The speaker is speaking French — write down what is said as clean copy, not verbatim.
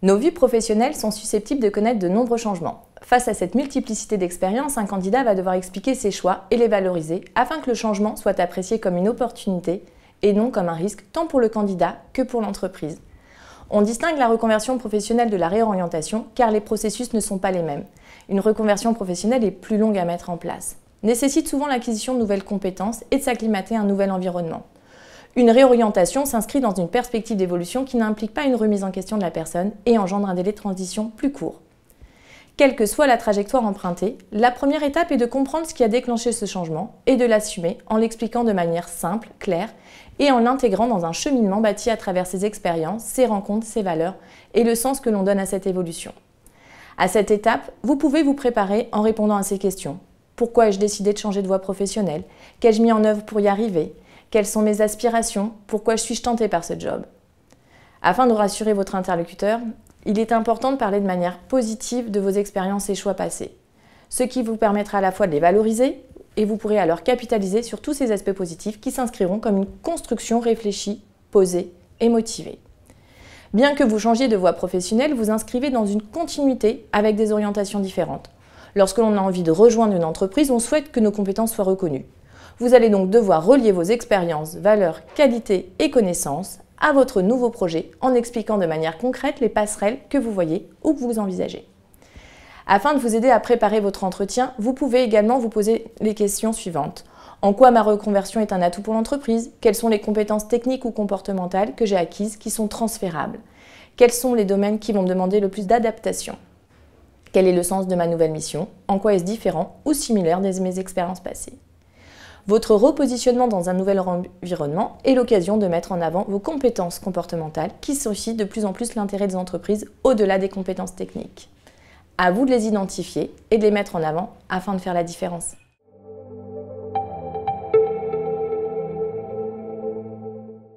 Nos vies professionnelles sont susceptibles de connaître de nombreux changements. Face à cette multiplicité d'expériences, un candidat va devoir expliquer ses choix et les valoriser afin que le changement soit apprécié comme une opportunité et non comme un risque tant pour le candidat que pour l'entreprise. On distingue la reconversion professionnelle de la réorientation car les processus ne sont pas les mêmes. Une reconversion professionnelle est plus longue à mettre en place, nécessite souvent l'acquisition de nouvelles compétences et de s'acclimater à un nouvel environnement. Une réorientation s'inscrit dans une perspective d'évolution qui n'implique pas une remise en question de la personne et engendre un délai de transition plus court. Quelle que soit la trajectoire empruntée, la première étape est de comprendre ce qui a déclenché ce changement et de l'assumer en l'expliquant de manière simple, claire et en l'intégrant dans un cheminement bâti à travers ses expériences, ses rencontres, ses valeurs et le sens que l'on donne à cette évolution. À cette étape, vous pouvez vous préparer en répondant à ces questions. Pourquoi ai-je décidé de changer de voie professionnelle? Qu'ai-je mis en œuvre pour y arriver? Quelles sont mes aspirations? Pourquoi suis-je tentée par ce job? Afin de rassurer votre interlocuteur, il est important de parler de manière positive de vos expériences et choix passés, ce qui vous permettra à la fois de les valoriser et vous pourrez alors capitaliser sur tous ces aspects positifs qui s'inscriront comme une construction réfléchie, posée et motivée. Bien que vous changiez de voie professionnelle, vous inscrivez dans une continuité avec des orientations différentes. Lorsque l'on a envie de rejoindre une entreprise, on souhaite que nos compétences soient reconnues. Vous allez donc devoir relier vos expériences, valeurs, qualités et connaissances à votre nouveau projet en expliquant de manière concrète les passerelles que vous voyez ou que vous envisagez. Afin de vous aider à préparer votre entretien, vous pouvez également vous poser les questions suivantes. En quoi ma reconversion est un atout pour l'entreprise? Quelles sont les compétences techniques ou comportementales que j'ai acquises qui sont transférables? Quels sont les domaines qui vont me demander le plus d'adaptation? Quel est le sens de ma nouvelle mission? En quoi est-ce différent ou similaire de mes expériences passées? Votre repositionnement dans un nouvel environnement est l'occasion de mettre en avant vos compétences comportementales qui suscitent de plus en plus l'intérêt des entreprises au-delà des compétences techniques. À vous de les identifier et de les mettre en avant afin de faire la différence.